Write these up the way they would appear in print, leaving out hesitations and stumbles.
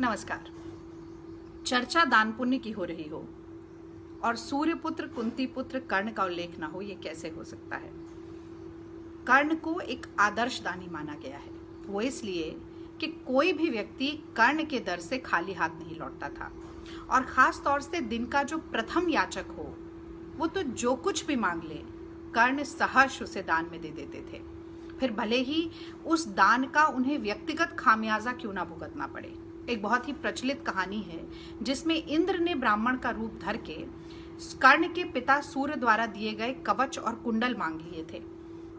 नमस्कार। चर्चा दान पुण्य की हो रही हो और सूर्य पुत्र कुंती पुत्र कर्ण का उल्लेख ना हो, ये कैसे हो सकता है। कर्ण को एक आदर्श दानी माना गया है, वो इसलिए कि कोई भी व्यक्ति कर्ण के दर से खाली हाथ नहीं लौटता था और खास तौर से दिन का जो प्रथम याचक हो वो तो जो कुछ भी मांग ले कर्ण सहर्ष उसे दान में दे देते थे, फिर भले ही उस दान का उन्हें व्यक्तिगत खामियाजा क्यों ना भुगतना पड़े। एक बहुत ही प्रचलित कहानी है जिसमें इंद्र ने ब्राह्मण का रूप धर के कर्ण के पिता सूर्य द्वारा दिए गए कवच और कुंडल मांग लिए थे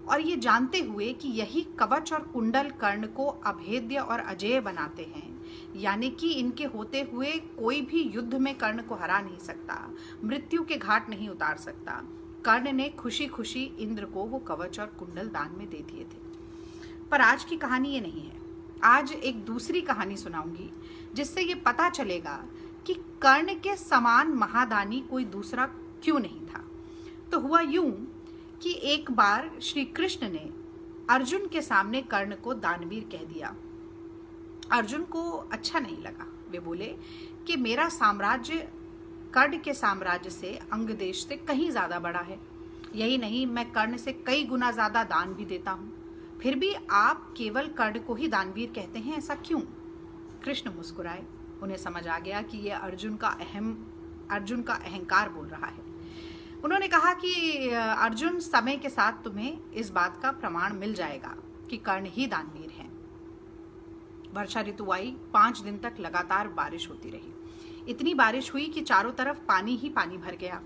और ये जानते हुए कि यही कवच और कुंडल कर्ण को अभेद्य और अजेय बनाते हैं, यानी कि इनके होते हुए कोई भी युद्ध में कर्ण को हरा नहीं सकता, मृत्यु के घाट नहीं उतार सकता। कर्ण ने खुशी खुशी इंद्र को वो कवच और कुंडल दान में दे दिए थे। पर आज की कहानी ये नहीं है। आज एक दूसरी कहानी सुनाऊंगी जिससे ये पता चलेगा कि कर्ण के समान महादानी कोई दूसरा क्यों नहीं था। तो हुआ यूं कि एक बार श्री कृष्ण ने अर्जुन के सामने कर्ण को दानवीर कह दिया। अर्जुन को अच्छा नहीं लगा। वे बोले कि मेरा साम्राज्य कर्ण के साम्राज्य से अंग देश से कहीं ज्यादा बड़ा है। यही नहीं, मैं कर्ण से कई गुना ज्यादा दान भी देता हूँ, फिर भी आप केवल कर्ण को ही दानवीर कहते हैं, ऐसा क्यों। कृष्ण मुस्कुराए। उन्हें समझ आ गया कि यह अर्जुन का अहंकार बोल रहा है। उन्होंने कहा कि अर्जुन, समय के साथ तुम्हें इस बात का प्रमाण मिल जाएगा कि कर्ण ही दानवीर हैं। वर्षा ऋतु आई। 5 दिन तक लगातार बारिश होती रही। इतनी बारिश हुई कि चारों तरफ पानी ही पानी भर गया।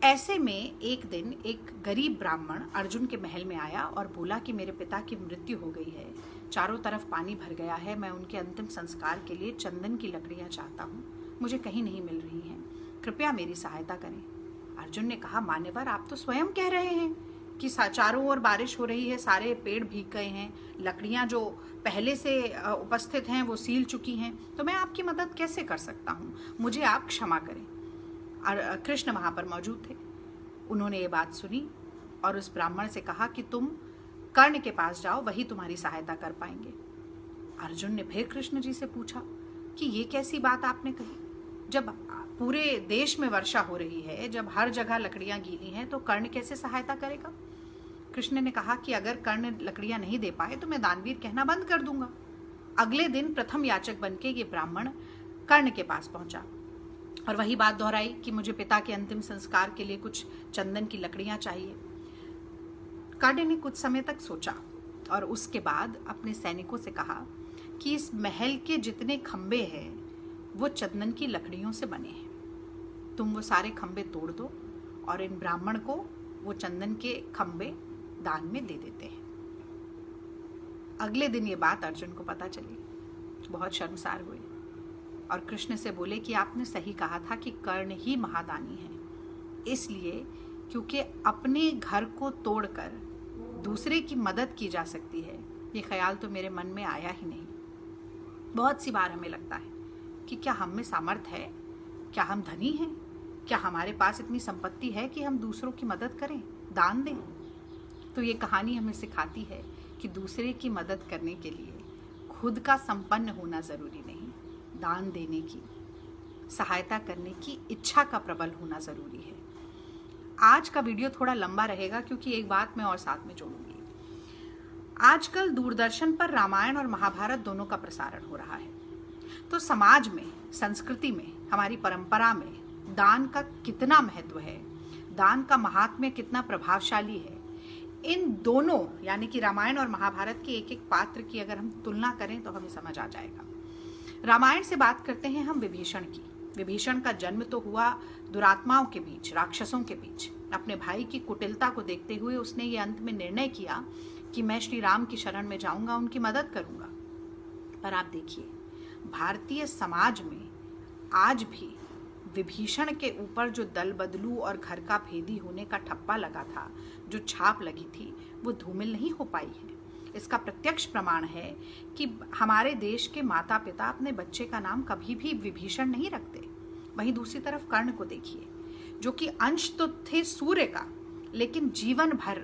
ऐसे में एक दिन एक गरीब ब्राह्मण अर्जुन के महल में आया और बोला कि मेरे पिता की मृत्यु हो गई है, चारों तरफ पानी भर गया है, मैं उनके अंतिम संस्कार के लिए चंदन की लकड़ियां चाहता हूँ, मुझे कहीं नहीं मिल रही हैं, कृपया मेरी सहायता करें। अर्जुन ने कहा, मान्यवर, आप तो स्वयं कह रहे हैं कि चारों ओर बारिश हो रही है, सारे पेड़ भीग गए हैं, लकड़ियां जो पहले से उपस्थित हैं वो सील चुकी हैं, तो मैं आपकी मदद कैसे कर सकता हूँ, मुझे आप क्षमा करें। कृष्ण वहां पर मौजूद थे। उन्होंने ये बात सुनी और उस ब्राह्मण से कहा कि तुम कर्ण के पास जाओ, वही तुम्हारी सहायता कर पाएंगे। अर्जुन ने फिर कृष्ण जी से पूछा कि ये कैसी बात आपने कही, जब पूरे देश में वर्षा हो रही है, जब हर जगह लकड़ियां गीली हैं, तो कर्ण कैसे सहायता करेगा। कृष्ण ने कहा कि अगर कर्ण लकड़ियां नहीं दे पाए तो मैं दानवीर कहना बंद कर दूंगा। अगले दिन प्रथम याचक बनके ये ब्राह्मण कर्ण के पास पहुंचा और वही बात दोहराई कि मुझे पिता के अंतिम संस्कार के लिए कुछ चंदन की लकड़ियां चाहिए। कर्ण ने कुछ समय तक सोचा और उसके बाद अपने सैनिकों से कहा कि इस महल के जितने खंबे हैं वो चंदन की लकड़ियों से बने हैं, तुम वो सारे खंबे तोड़ दो और इन ब्राह्मण को वो चंदन के खंबे दान में दे देते हैं। अगले दिन ये बात अर्जुन को पता चली, बहुत शर्मसार हुए और कृष्ण से बोले कि आपने सही कहा था कि कर्ण ही महादानी है, इसलिए क्योंकि अपने घर को तोड़कर दूसरे की मदद की जा सकती है, ये ख्याल तो मेरे मन में आया ही नहीं। बहुत सी बार हमें लगता है कि क्या हम में सामर्थ्य है, क्या हम धनी हैं, क्या हमारे पास इतनी संपत्ति है कि हम दूसरों की मदद करें, दान दें। तो ये कहानी हमें सिखाती है कि दूसरे की मदद करने के लिए खुद का संपन्न होना जरूरी नहीं, दान देने की, सहायता करने की इच्छा का प्रबल होना जरूरी है। आज का वीडियो थोड़ा लंबा रहेगा क्योंकि एक बात मैं और साथ में जोड़ूंगी। आजकल दूरदर्शन पर रामायण और महाभारत दोनों का प्रसारण हो रहा है, तो समाज में, संस्कृति में, हमारी परंपरा में दान का कितना महत्व है, दान का महात्म्य कितना प्रभावशाली है, इन दोनों यानी कि रामायण और महाभारत के एक एक पात्र की अगर हम तुलना करें तो हमें समझ आ जाएगा। रामायण से बात करते हैं हम विभीषण की। विभीषण का जन्म तो हुआ दुरात्माओं के बीच, राक्षसों के बीच। अपने भाई की कुटिलता को देखते हुए उसने ये अंत में निर्णय किया कि मैं श्री राम की शरण में जाऊंगा, उनकी मदद करूंगा। पर आप देखिए, भारतीय समाज में आज भी विभीषण के ऊपर जो दल बदलू और घर का भेदी होने का ठप्पा लगा था, जो छाप लगी थी, वो धूमिल नहीं हो पाई है। इसका प्रत्यक्ष प्रमाण है कि हमारे देश के माता पिता अपने बच्चे का नाम कभी भी विभीषण नहीं रखते। वहीं दूसरी तरफ कर्ण को देखिए, जो कि अंश तो थे सूर्य का, लेकिन जीवन भर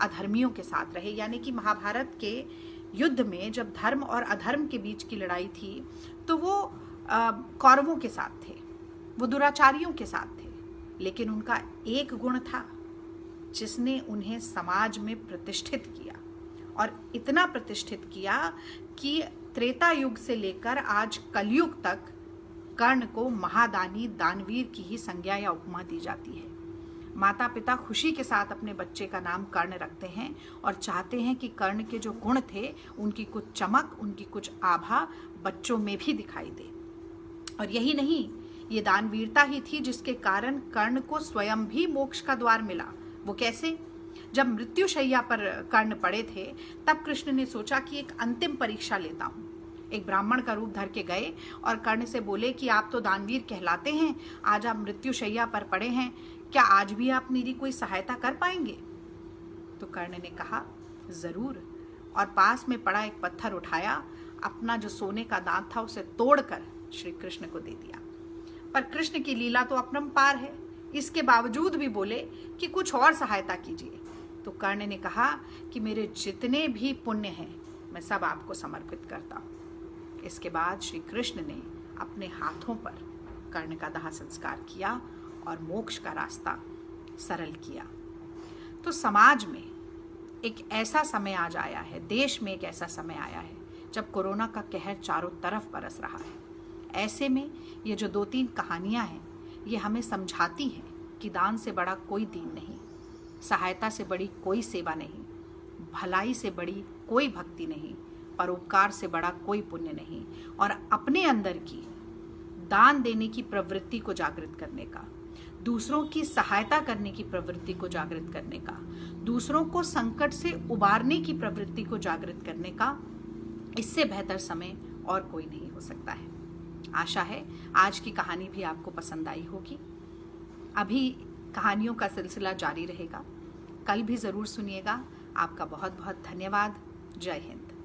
अधर्मियों के साथ रहे। यानी कि महाभारत के युद्ध में जब धर्म और अधर्म के बीच की लड़ाई थी तो वो कौरवों के साथ थे, वो दुराचारियों के साथ थे, लेकिन उनका एक गुण था जिसने उन्हें समाज में प्रतिष्ठित किया, और इतना प्रतिष्ठित किया कि त्रेता युग से लेकर आज कलयुग तक कर्ण को महादानी दानवीर की ही संज्ञा या उपमा दी जाती है। माता पिता खुशी के साथ अपने बच्चे का नाम कर्ण रखते हैं और चाहते हैं कि कर्ण के जो गुण थे, उनकी कुछ चमक, उनकी कुछ आभा बच्चों में भी दिखाई दे। और यही नहीं, ये दानवीरता ही थी जिसके कारण कर्ण को स्वयं भी मोक्ष का द्वार मिला। वो कैसे? जब मृत्युशैया पर कर्ण पड़े थे तब कृष्ण ने सोचा कि एक अंतिम परीक्षा लेता हूँ। एक ब्राह्मण का रूप धर के गए और कर्ण से बोले कि आप तो दानवीर कहलाते हैं, आज आप मृत्युशैया पर पड़े हैं, क्या आज भी आप मेरी कोई सहायता कर पाएंगे? तो कर्ण ने कहा जरूर, और पास में पड़ा एक पत्थर उठाया, अपना जो सोने का दांत था उसे तोड़कर श्री कृष्ण को दे दिया। पर कृष्ण की लीला तो अपरंपार है, इसके बावजूद भी बोले कि कुछ और सहायता कीजिए। तो कर्ण ने कहा कि मेरे जितने भी पुण्य हैं मैं सब आपको समर्पित करता हूँ। इसके बाद श्री कृष्ण ने अपने हाथों पर कर्ण का दाह संस्कार किया और मोक्ष का रास्ता सरल किया। तो समाज में एक ऐसा समय आज आया है, देश में एक ऐसा समय आया है जब कोरोना का कहर चारों तरफ बरस रहा है। ऐसे में ये जो 2-3 कहानियां हैं, ये हमें समझाती हैं कि दान से बड़ा कोई दीन नहीं, सहायता से बड़ी कोई सेवा नहीं, भलाई से बड़ी कोई भक्ति नहीं, परोपकार से बड़ा कोई पुण्य नहीं, और अपने अंदर की दान देने की प्रवृत्ति को जागृत करने का, दूसरों की सहायता करने की प्रवृत्ति को जागृत करने का, दूसरों को संकट से उबारने की प्रवृत्ति को जागृत करने का, इससे बेहतर समय और कोई नहीं हो सकता है। आशा है आज की कहानी भी आपको पसंद आई होगी। अभी कहानियों का सिलसिला जारी रहेगा, कल भी जरूर सुनिएगा। आपका बहुत बहुत धन्यवाद। जय हिंद।